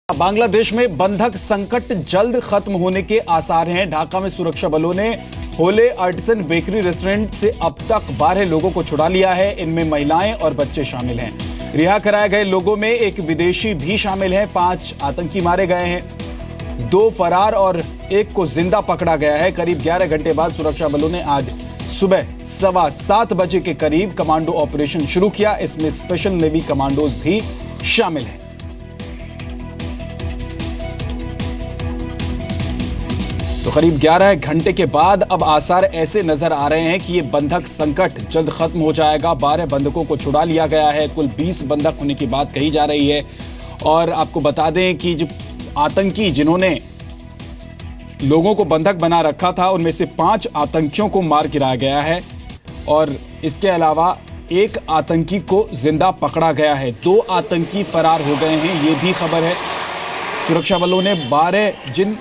बांग्लादेश में बंधक संकट जल्द खत्म होने के आसार हैं। ढाका में सुरक्षा बलों ने होले आर्टिसन बेकरी रेस्टोरेंट से अब तक 12 लोगों को छुड़ा लिया है। इनमें महिलाएं और बच्चे शामिल हैं। रिहा कराए गए लोगों में एक विदेशी भी शामिल है। 5 आतंकी मारे गए हैं, 2 फरार और 1 को जिंदा पकड़ा गया है। करीब 11 घंटे बाद सुरक्षा बलों ने आज सुबह 7:15 बजे के करीब कमांडो ऑपरेशन शुरू किया। इसमें स्पेशल नेवी कमांडोज भी शामिल हैं। तो करीब 11 घंटे के बाद अब आसार ऐसे नजर आ रहे हैं कि ये बंधक संकट जल्द खत्म हो जाएगा। 12 बंधकों को छुड़ा लिया गया है। कुल 20 बंधक होने की बात कही जा रही है। और आपको बता दें कि जो आतंकी जिन्होंने लोगों को बंधक बना रखा था, उनमें से 5 आतंकियों को मार गिराया गया है और इसके अलावा 1 आतंकी को जिंदा पकड़ा गया है। 2 आतंकी फरार हो गए हैं, ये भी खबर है। सुरक्षा बलों ने 12 जिन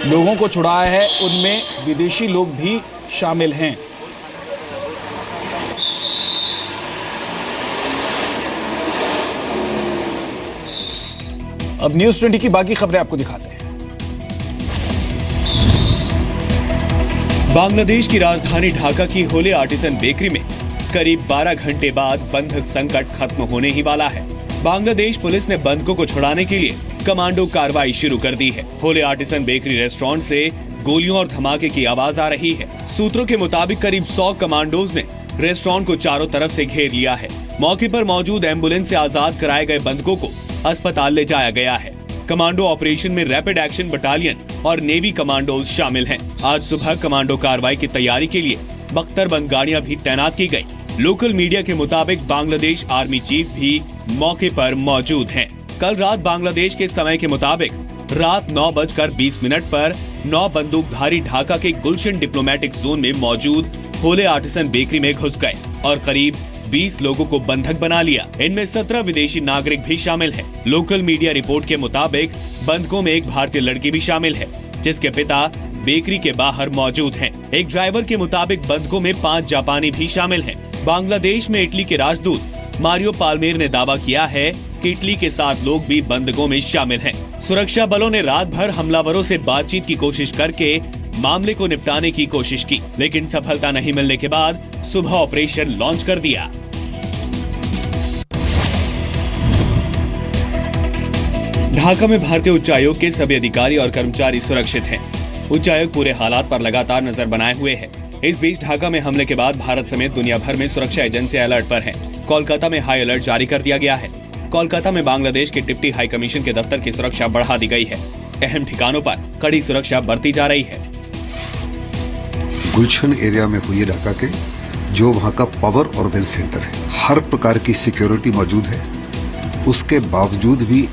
लोगों को छुड़ाया है उनमें विदेशी लोग भी शामिल हैं। अब न्यूज़ 20 की बाकी खबरें आपको दिखाते हैं। बांग्लादेश की राजधानी ढाका की होले आर्टिसन बेकरी में करीब 12 घंटे बाद बंधक संकट खत्म होने ही वाला है। बांग्लादेश पुलिस ने बंधकों को छुड़ाने के लिए कमांडो कार्रवाई शुरू कर दी है। होले आर्टिसन बेकरी रेस्टोरेंट से गोलियों और धमाके की आवाज आ रही है। सूत्रों के मुताबिक करीब 100 कमांडोज ने रेस्टोरेंट को चारों तरफ से घेर लिया है। मौके पर मौजूद एम्बुलेंस से आजाद कराए गए बंधकों को अस्पताल ले जाया गया है। कमांडो ऑपरेशन में रैपिड एक्शन बटालियन और नेवी कमांडोज शामिल हैं। आज सुबह कमांडो कार्रवाई की तैयारी के लिए बख्तरबंद गाड़ियां भी तैनात की गयी। लोकल मीडिया के मुताबिक बांग्लादेश आर्मी चीफ भी मौके पर मौजूद हैं। कल रात बांग्लादेश के समय के मुताबिक रात 9:20 पर 9 बंदूकधारी ढाका के गुलशन डिप्लोमेटिक जोन में मौजूद होले आर्टिसन बेकरी में घुस गए और करीब 20 लोगों को बंधक बना लिया। इनमें 17 विदेशी नागरिक भी शामिल हैं। लोकल मीडिया रिपोर्ट के मुताबिक बंधकों में एक भारतीय लड़की भी शामिल है, जिसके पिता बेकरी के बाहर मौजूद हैं। एक ड्राइवर के मुताबिक बंधकों में 5 जापानी भी शामिल हैं। बांग्लादेश में इटली के राजदूत मारियो पाल्मेर ने दावा किया है कि इटली के 7 लोग भी बंधकों में शामिल हैं। सुरक्षा बलों ने रात भर हमलावरों से बातचीत की कोशिश करके मामले को निपटाने की कोशिश की, लेकिन सफलता नहीं मिलने के बाद सुबह ऑपरेशन लॉन्च कर दिया। ढाका में भारतीय उच्चायोग के सभी अधिकारी और कर्मचारी सुरक्षित हैं। उच्चायोग पूरे हालात पर लगातार नजर बनाए हुए है। इस बीच ढाका में हमले के बाद भारत समेत दुनिया भर में सुरक्षा एजेंसियां अलर्ट पर हैं। कोलकाता में हाई अलर्ट जारी कर दिया गया है। कोलकाता में बांग्लादेश के डिप्टी हाई कमीशन के दफ्तर की सुरक्षा बढ़ा दी गई है। अहम ठिकानों पर कड़ी सुरक्षा बरती जा रही है। गुलशन एरिया में हुई ढाका के जो वहाँ का पावर और वेल्थ सेंटर है, हर प्रकार की सिक्योरिटी मौजूद है। उसके बावजूद भी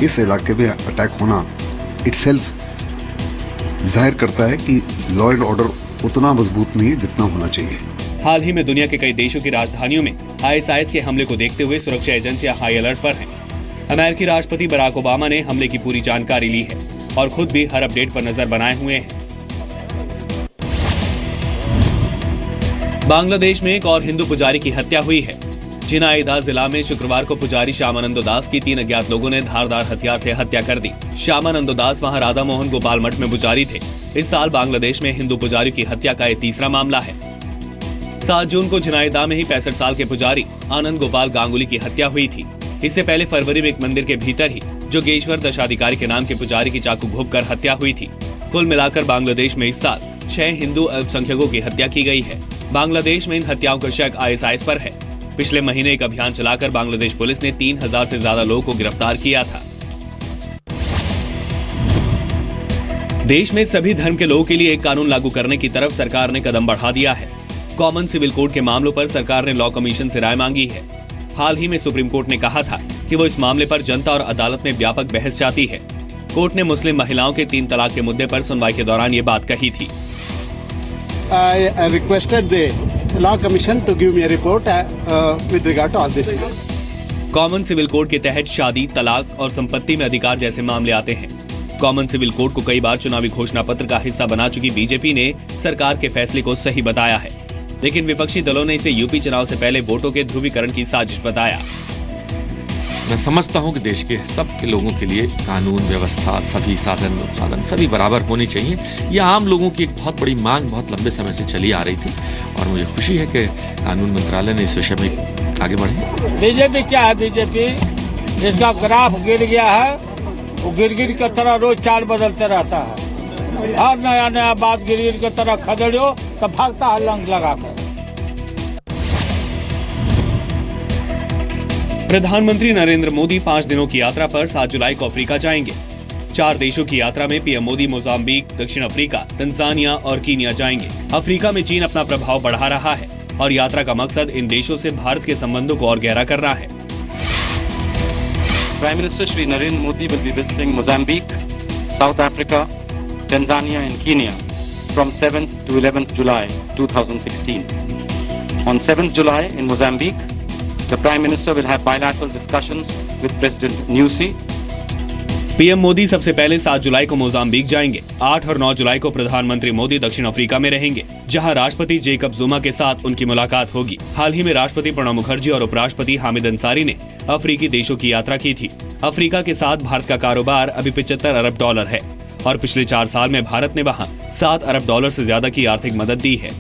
इस इलाके में अटैक होना इटसेल्फ जाहिर करता है कि लॉ एंड ऑर्डर उतना मजबूत नहीं है जितना होना चाहिए। हाल ही में दुनिया के कई देशों की राजधानियों में ISIS के हमले को देखते हुए सुरक्षा एजेंसियां हाई अलर्ट पर हैं। अमेरिकी राष्ट्रपति बराक ओबामा ने हमले की पूरी जानकारी ली है और खुद भी हर अपडेट पर नजर बनाए हुए हैं। बांग्लादेश में एक और हिंदू पुजारी की हत्या हुई है। झिनाइदा जिला में शुक्रवार को पुजारी श्यामानंदो दास की 3 अज्ञात लोगों ने धारदार हथियार से हत्या कर दी। श्यामानंदो दास वहां राधा मोहन गोपाल मठ में पुजारी थे। इस साल बांग्लादेश में हिंदू पुजारी की हत्या का यह तीसरा मामला है। 7 जून को झिनाइदा में ही 65 साल के पुजारी आनंद गोपाल गांगुली की हत्या हुई थी। इससे पहले फरवरी में एक मंदिर के भीतर ही जोगेश्वर दशाधिकारी के नाम के पुजारी की चाकू घोंपकर हत्या हुई थी। कुल मिलाकर बांग्लादेश में इस साल 6 हिंदू अल्पसंख्यकों की हत्या की गई है। बांग्लादेश में इन हत्याओं का शक ISIS पर है। पिछले महीने एक अभियान चलाकर बांग्लादेश पुलिस ने 3000 से ज्यादा लोगों को गिरफ्तार किया था। देश में सभी धर्म के लोगों के लिए एक कानून लागू करने की तरफ सरकार ने कदम बढ़ा दिया है। कॉमन सिविल कोड के मामलों पर सरकार ने लॉ कमीशन से राय मांगी है। हाल ही में सुप्रीम कोर्ट ने कहा था कि वो इस मामले पर जनता और अदालत में व्यापक बहस चाहती है। कोर्ट ने मुस्लिम महिलाओं के 3 तलाक के मुद्दे पर सुनवाई के दौरान ये बात कही थी। I requested the law commission to give me a report with regard to all this. Common civil code के तहत शादी, तलाक और संपत्ति में अधिकार जैसे मामले आते हैं। कॉमन सिविल कोड को कई बार चुनावी घोषणा पत्र का हिस्सा बना चुकी बीजेपी ने सरकार के फैसले को सही बताया है, लेकिन विपक्षी दलों ने इसे यूपी चुनाव से पहले वोटों के ध्रुवीकरण की साजिश बताया। मैं समझता हूं कि देश के सब के लोगों के लिए कानून व्यवस्था सभी साधन सभी बराबर होनी चाहिए। यह आम लोगों की एक बहुत बड़ी मांग बहुत लंबे समय से चली आ रही थी और मुझे खुशी है कि कानून मंत्रालय ने इस विषय में आगे बढ़े। बीजेपी क्या है? बीजेपी जिसका ग्राफ गिर गया है वो गिर की तरह रोज चाल बदलते रहता है। हर नया बात गिर की तरह खदेड़ो तो भागता है लंग लगा कर। प्रधानमंत्री नरेंद्र मोदी 5 दिनों की यात्रा पर 7 जुलाई को अफ्रीका जाएंगे। 4 देशों की यात्रा में पीएम मोदी मोजाम्बिक, दक्षिण अफ्रीका, तंजानिया और कीनिया जाएंगे। अफ्रीका में चीन अपना प्रभाव बढ़ा रहा है और यात्रा का मकसद इन देशों से भारत के संबंधों को और गहरा करना है। Prime Minister Shri Narendra Modi will be visiting Mozambique, South Africa, Tanzania and Kenya from 7th to 11th July 2016. On 7th July in Mozambique, the Prime Minister will have bilateral discussions with President Nyusi. PM Modi सबसे पहले 7 जुलाई को Mozambique जाएंगे। 8 और 9 जुलाई को प्रधानमंत्री मोदी दक्षिण Africa में रहेंगे, जहां राष्ट्रपति जेकब जुमा के साथ उनकी मुलाकात होगी। हाल ही में राष्ट्रपति प्रणब मुखर्जी और उपराष्ट्रपति हामिद अंसारी ने अफ्रीकी देशों की यात्रा की थी। अफ्रीका के साथ भारत का कारोबार अभी $75 अरब है और पिछले 4 साल में भारत ने वहाँ $7 अरब से ज्यादा की आर्थिक मदद दी है।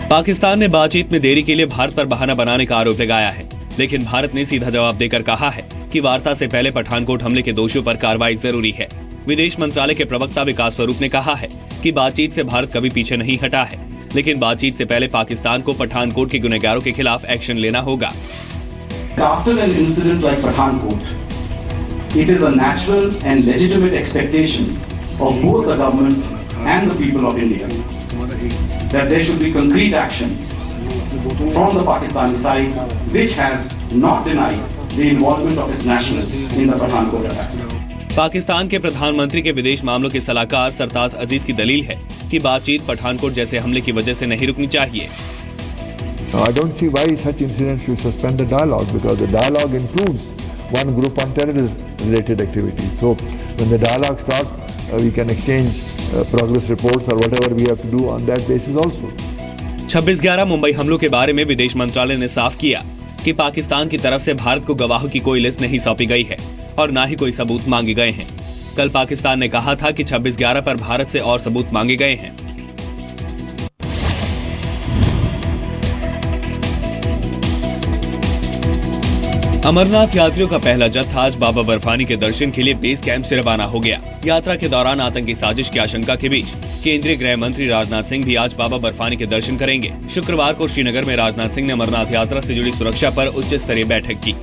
पाकिस्तान ने बातचीत में देरी के लिए भारत पर बहाना बनाने का आरोप लगाया है, लेकिन भारत ने सीधा जवाब देकर कहा है कि वार्ता से पहले पठानकोट हमले के दोषियों पर कार्रवाई जरूरी है। विदेश मंत्रालय के प्रवक्ता विकास स्वरूप ने कहा है कि बातचीत से भारत कभी पीछे नहीं हटा है, लेकिन बातचीत से पहले पाकिस्तान को पठानकोट के गुनहगारों के खिलाफ एक्शन लेना होगा। After an incident like Pathankot, it is a natural and legitimate expectation of both the government and the people of India that there should be concrete action from the Pakistani side, which has not denied the involvement of its nationals in the Pathankot attack. Pakistan के प्रधानमंत्री के विदेश मामलों के सलाहकार सरताज अजीज की दलील है कि बातचीत पठानकोट जैसे हमले की वजह से नहीं रुकनी चाहिए। I don't see why such incidents should suspend the dialogue, because the dialogue includes one group on terrorism-related activities. So when the dialogue starts, we can exchange progress reports or whatever we have to do on that basis also. 26/11 Mumbai हमलों के बारे में विदेश मंत्रालय ने साफ किया कि पाकिस्तान की तरफ से भारत को गवाहों की कोई लिस्ट नहीं सौंपी गई है और न ही कोई सबूत मांगे गए हैं। कल पाकिस्तान ने कहा था कि 26/11 पर भारत से और सबूत मांगे गए हैं। अमरनाथ यात्रियों का पहला जत्था आज बाबा बर्फानी के दर्शन के लिए बेस कैंप से रवाना हो गया। यात्रा के दौरान आतंकी साजिश की आशंका के बीच केंद्रीय गृह मंत्री राजनाथ सिंह भी आज बाबा बर्फानी के दर्शन करेंगे। शुक्रवार को श्रीनगर में राजनाथ सिंह ने अमरनाथ यात्रा से जुड़ी सुरक्षा पर उच्च स्तरीय बैठक की।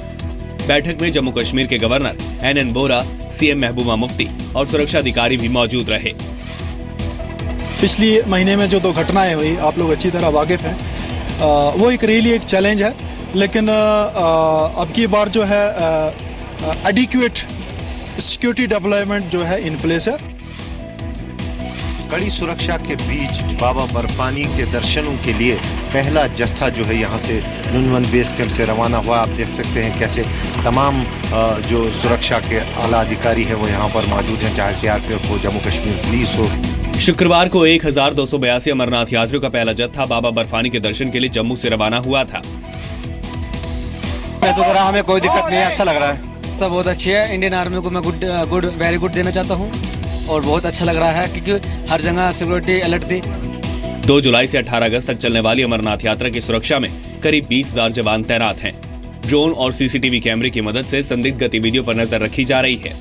बैठक में जम्मू कश्मीर के गवर्नर NN बोरा, CM महबूबा मुफ्ती और सुरक्षा अधिकारी भी मौजूद रहे। पिछली महीने में जो 2 घटनाएं हुई, आप लोग अच्छी तरह वाकिफ हैं, वो एक रियली एक चैलेंज है, लेकिन अब की बार जो है एडिक्वेट सिक्योरिटी डिप्लॉयमेंट जो है इन प्लेस है। कड़ी सुरक्षा के बीच बाबा बर्फानी के दर्शनों के लिए पहला जत्था जो है यहाँ से नुनवन बेस कैंप से रवाना हुआ। आप देख सकते हैं कैसे तमाम जो सुरक्षा के आला अधिकारी हैं वो यहाँ पर मौजूद हैं, चाहे CRPF हो, जम्मू कश्मीर पुलिस हो। शुक्रवार को 1282 अमरनाथ यात्रियों का पहला जत्था बाबा बर्फानी के दर्शन के लिए जम्मू से रवाना हुआ था। हमें कोई दिक्कत नहीं है, अच्छा लग रहा है, सब बहुत अच्छी है। इंडियन आर्मी को मैं वेरी गुड देना चाहता हूँ और बहुत अच्छा लग रहा है क्योंकि हर जगह सिक्योरिटी अलर्ट थी। 2 जुलाई से 18 अगस्त तक चलने वाली अमरनाथ यात्रा की सुरक्षा में करीब 20,000 जवान तैनात हैं। ड्रोन और CCTV कैमरे की मदद से संदिग्ध गतिविधियों पर नजर रखी जा रही है।